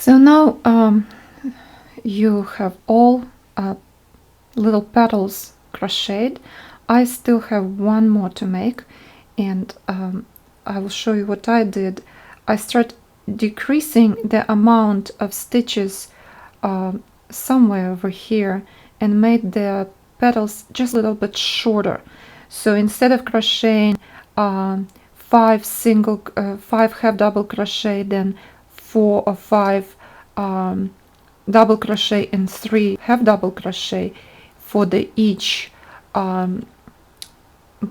So now you have all little petals crocheted. I still have one more to make, and I will show you what I did. I start decreasing the amount of stitches somewhere over here and made the petals just a little bit shorter. So instead of crocheting 5 half double crochet, then 4 or 5 double crochet and 3 half double crochet for the each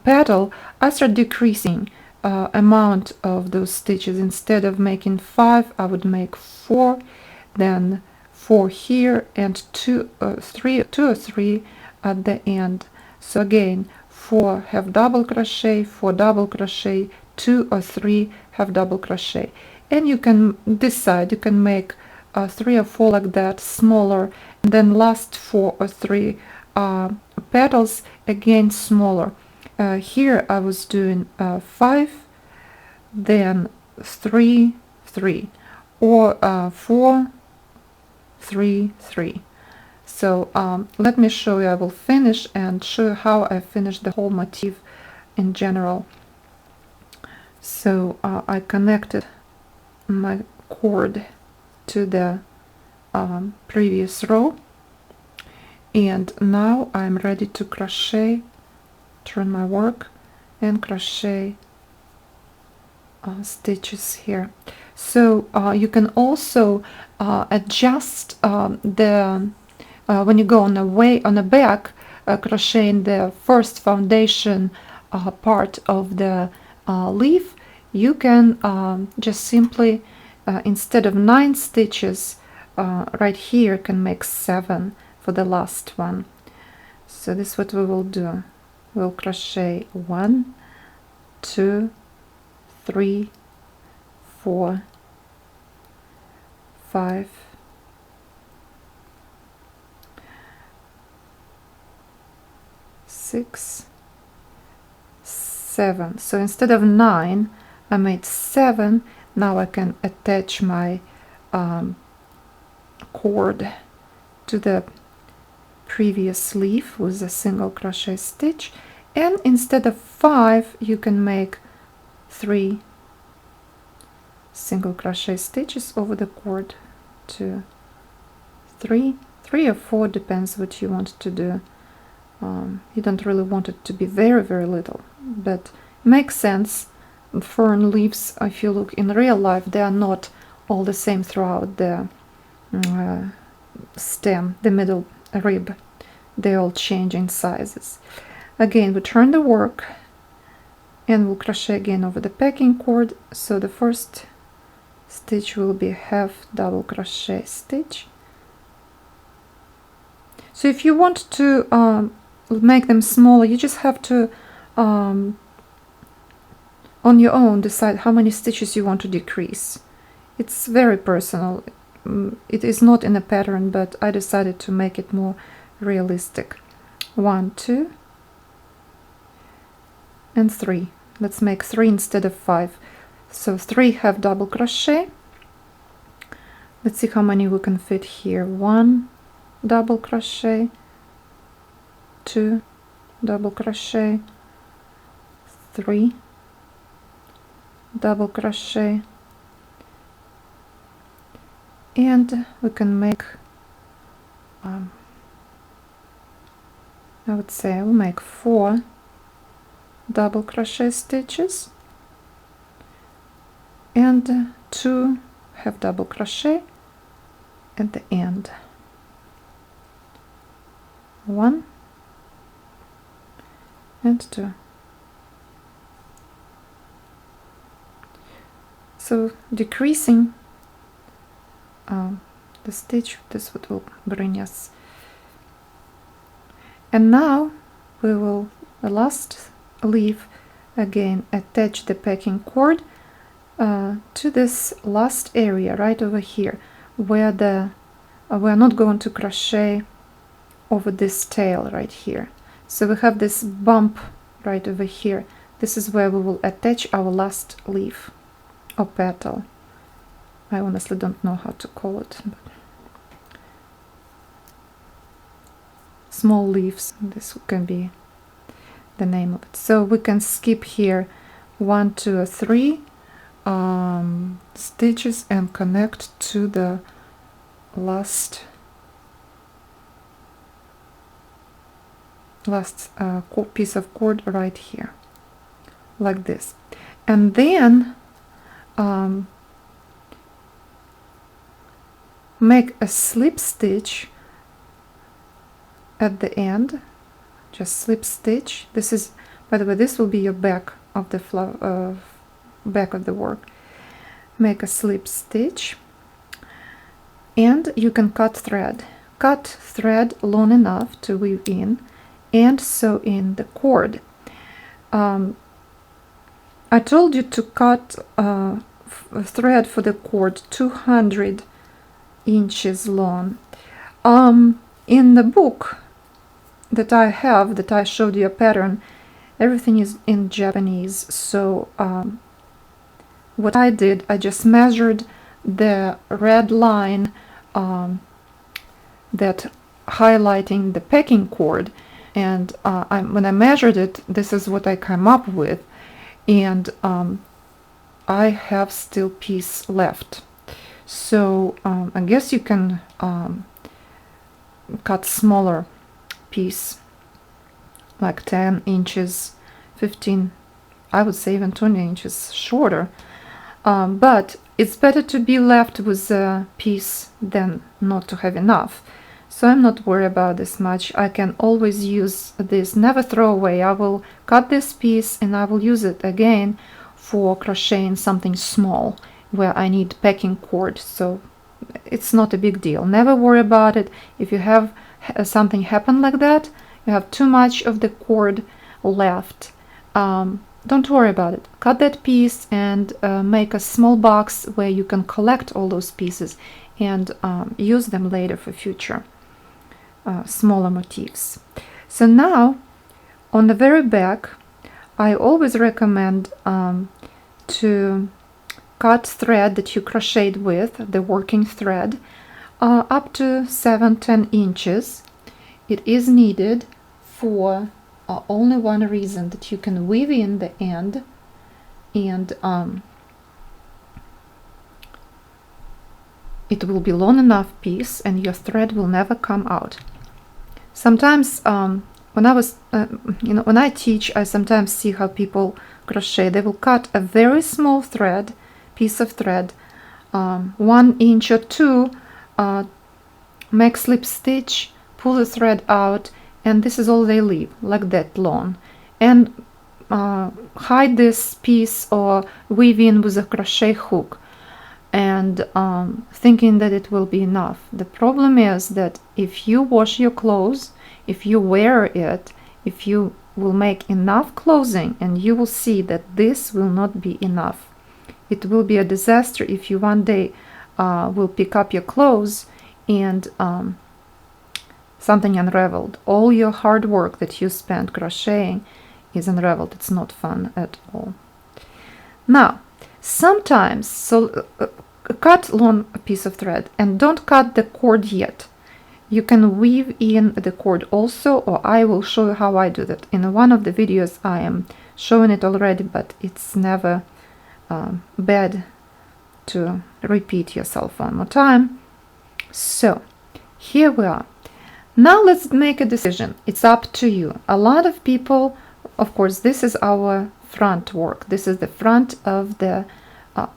petal, I start decreasing amount of those stitches. Instead of making 5, I would make 4, then 4 here, and 2 or 3 at the end. So again, 4 half double crochet, 4 double crochet, 2 or 3 half double crochet. And you can decide, you can make 3 or 4 like that, smaller, and then last 4 or 3 petals again smaller. Here I was doing 5, then 3, 3, or 4, 3, 3. So let me show you. I will finish and show you how I finished the whole motif in general. So I connected my cord to the previous row, and now I'm ready to crochet, turn my work, and crochet stitches here. So you can also adjust the when you go on the back, crocheting the first foundation part of the leaf, you can just simply instead of 9 stitches right here, can make 7 for the last one. So this is what we will do. We'll crochet 1, 2, 3, 4, 5, 6, 7. So instead of 9, I made 7. Now I can attach my cord to the previous leaf with a single crochet stitch, and instead of 5 you can make 3 single crochet stitches over the cord. 2, 3 or 4, depends what you want to do. You don't really want it to be very little, but makes sense. Fern leaves, if you look in real life, they are not all the same throughout the stem, the middle rib. They all change in sizes. Again, we turn the work and we'll crochet again over the packing cord. So the first stitch will be half double crochet stitch. So if you want to make them smaller, you just have to on your own decide how many stitches you want to decrease. It's very personal. It is not in a pattern, but I decided to make it more realistic. 1, 2, and 3. Let's make 3 instead of 5. So 3 half double crochet. Let's see how many we can fit here. 1 double crochet, 2 double crochet, 3 double crochet, and we can make I would say we'll make 4 double crochet stitches and 2 half double crochet at the end. 1 and 2. So decreasing the stitch, this is what will bring us. And now we will, the last leaf, again attach the packing cord to this last area right over here, where the we're not going to crochet over this tail right here. So we have this bump right over here. This is where we will attach our last leaf or petal. I honestly don't know how to call it. But small leaves, this can be the name of it. So we can skip here 1, 2, or 3 stitches and connect to the last piece of cord right here, like this. And then make a slip stitch at the end, just slip stitch. This is, by the way, this will be your back of the back of the work. Make a slip stitch, and you can cut thread long enough to weave in and sew in the cord. I told you to cut thread for the cord 200 inches long. In the book that I have, that I showed you a pattern, everything is in Japanese, so what I did, I just measured the red line that highlighting the packing cord, and when I measured it, this is what I came up with, and I have still piece left. So I guess you can cut smaller piece, like 10 inches, 15, I would say even 20 inches shorter, but it's better to be left with a piece than not to have enough. So I'm not worried about this much. I can always use this, never throw away. I will cut this piece and I will use it again for crocheting something small where I need packing cord. So it's not a big deal. Never worry about it. If you have something happen like that, you have too much of the cord left, don't worry about it. Cut that piece and make a small box where you can collect all those pieces and use them later for future smaller motifs. So now on the very back, I always recommend to cut thread that you crocheted with, the working thread, up to 7-10 inches. It is needed for only one reason, that you can weave in the end, and it will be long enough piece and your thread will never come out. Sometimes when I was when I teach, I sometimes see how people crochet. They will cut a very small thread, piece of thread, 1 inch or 2, make slip stitch, pull the thread out, and this is all they leave, like that long, and hide this piece or weave in with a crochet hook, and thinking that it will be enough. The problem is that if you wash your clothes, if you wear it, if you will make enough clothing, and you will see that this will not be enough. It will be a disaster if you one day will pick up your clothes and something unraveled. All your hard work that you spent crocheting is unraveled. It's not fun at all. Now, sometimes, cut long a piece of thread and don't cut the cord yet. You can weave in the cord also, or I will show you how I do that. In one of the videos I am showing it already, but it's never bad to repeat yourself one more time. So here we are. Now let's make a decision. It's up to you. A lot of people, of course, this is our front work. This is the front of the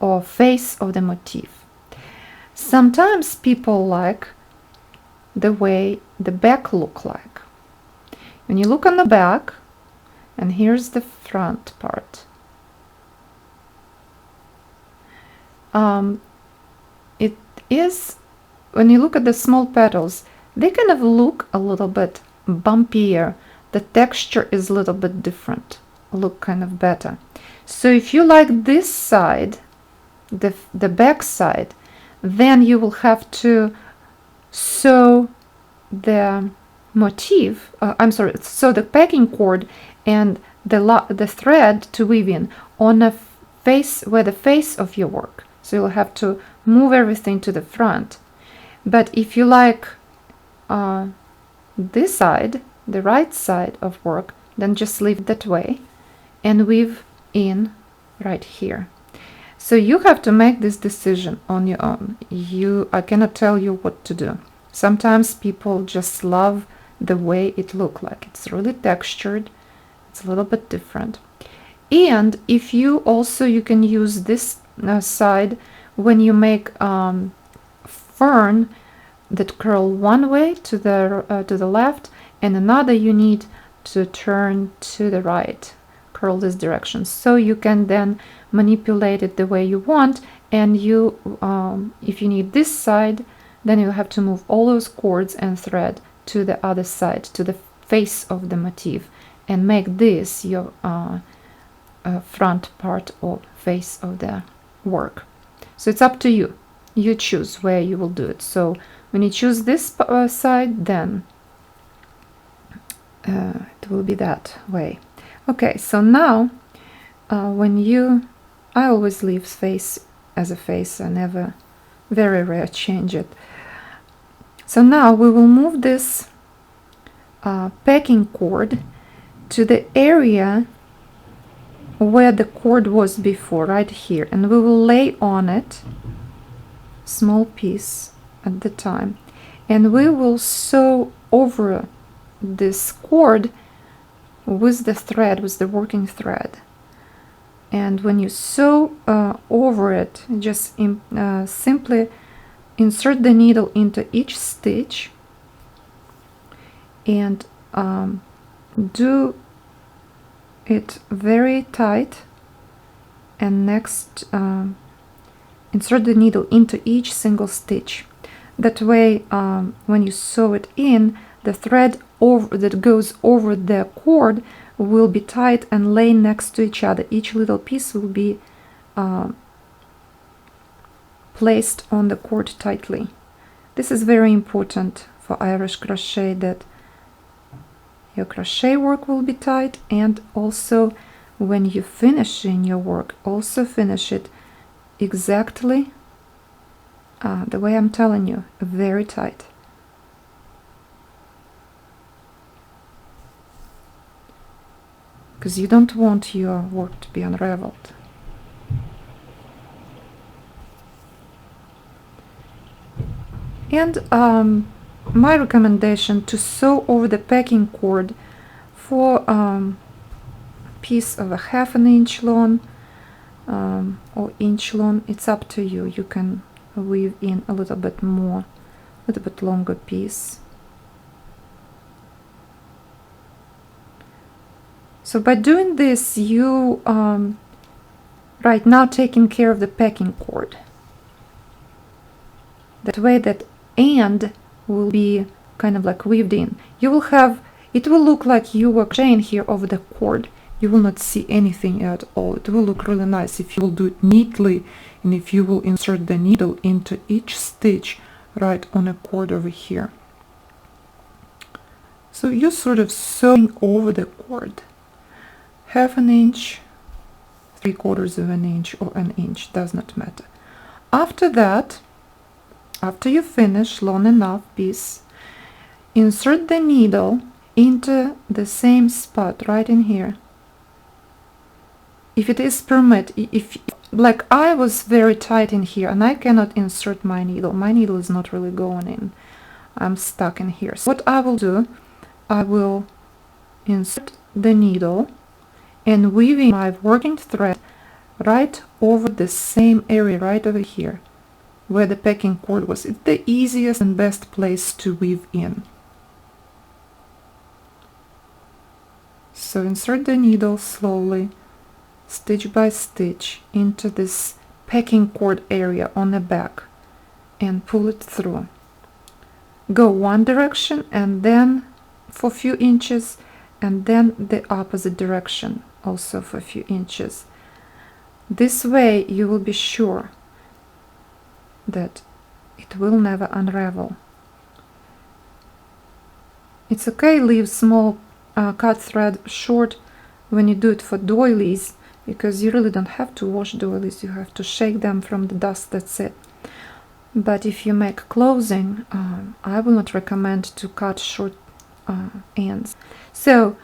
or face of the motif. Sometimes people like the way the back look like. When you look on the back, and here's the front part, it is, when you look at the small petals, they kind of look a little bit bumpier. The texture is a little bit different, look kind of better. So if you like this side, the back side, then you will have to sew the motif, sew the packing cord and the thread to weave in on a face, where the face of your work. so you'll have to move everything to the front. But if you like this side, the right side of work, then just leave it that way and weave in right here. So you have to make this decision on your own. I cannot tell you what to do. Sometimes people just love the way it looks like. It's really textured. It's a little bit different. And if you can use this side when you make fern that curl one way to the left, and another you need to turn to the right, curl this direction, so you can then manipulate it the way you want. And you if you need this side, then you have to move all those cords and thread to the other side, to the face of the motif, and make this your front part or face of the work. So it's up to you. You choose where you will do it. So when you choose this side, then it will be that way. Okay, so now I always leave face as a face. I never, very rare, change it. So now we will move this packing cord to the area where the cord was before, right here, and we will lay on it small piece at the time, and we will sew over this cord with the thread, with the working thread. And when you sew over it, just simply insert the needle into each stitch and do it very tight, and next insert the needle into each single stitch. That way when you sew it in, the thread that goes over the cord will be tight and lay next to each other. Each little piece will be placed on the cord tightly. This is very important for Irish crochet, that your crochet work will be tight, and also when you finish in your work, also finish it exactly the way I'm telling you, very tight. Because you don't want your work to be unraveled. And my recommendation, to sew over the packing cord for a piece of a half an inch long or inch long. It's up to you. You can weave in a little bit more, a little bit longer piece. So by doing this, you right now taking care of the packing cord. That way that end will be kind of like weaved in. You will have, it will look like you were crocheting here over the cord. You will not see anything at all. It will look really nice if you will do it neatly, and if you will insert the needle into each stitch right on a cord over here. So you're sort of sewing over the cord. Half an inch, 3/4 of an inch, or an inch, does not matter. After that, after you finish long enough piece, insert the needle into the same spot right in here. If it is permit, if like I was very tight in here and I cannot insert my needle is not really going in. I'm stuck in here. So what I will do, I will insert the needle and weaving my working thread right over the same area right over here where the packing cord was. It's the easiest and best place to weave in. So insert the needle slowly, stitch by stitch, into this packing cord area on the back and pull it through. Go one direction and then for a few inches, and then the opposite direction also for a few inches. This way you will be sure that it will never unravel. It's okay, leave small cut thread short when you do it for doilies, because you really don't have to wash doilies, you have to shake them from the dust, that's it. But if you make clothing, I will not recommend to cut short ends. So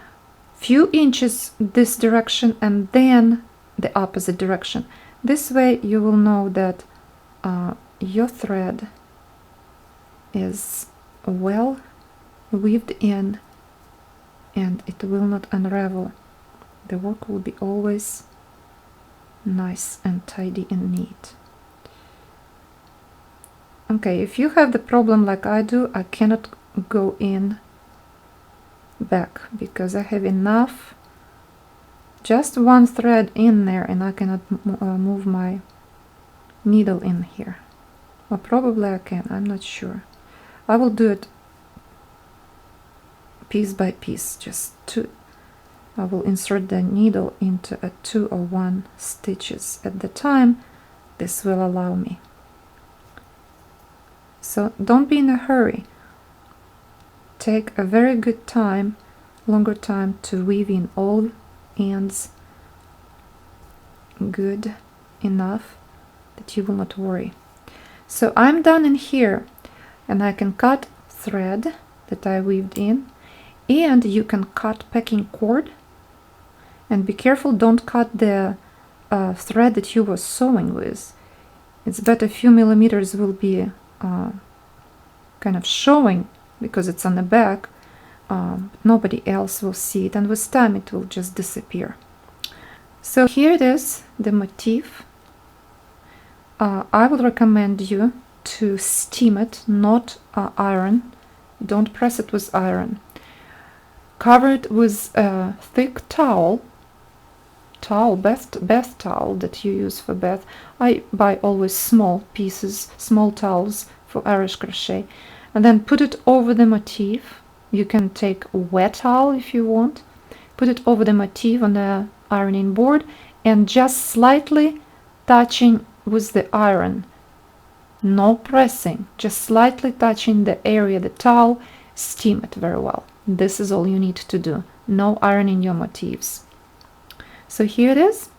few inches this direction and then the opposite direction. This way you will know that your thread is well weaved in and it will not unravel. The work will be always nice and tidy and neat. Okay, if you have the problem like I do, I cannot go in back because I have enough, just one thread in there, and I cannot move my needle in here. Well, probably I can, I'm not sure. I will do it piece by piece, just two. I will insert the needle into a 2 or 1 stitches at the time. This will allow me. So don't be in a hurry. Take a very good time, longer time, to weave in all ends good enough that you will not worry. So I'm done in here, and I can cut thread that I weaved in, and you can cut packing cord. And be careful, don't cut the thread that you were sewing with. It's better a few millimeters will be kind of showing because it's on the back. Nobody else will see it, and with time it will just disappear. So here it is, the motif. I would recommend you to steam it, not iron. Don't press it with iron. Cover it with a thick towel, bath towel that you use for bath. I buy always small pieces, small towels for Irish crochet, and then put it over the motif. You can take a wet towel if you want, put it over the motif on the ironing board, and just slightly touching with the iron, no pressing, just slightly touching the area, the towel, steam it very well. This is all you need to do. No ironing your motifs. So here it is.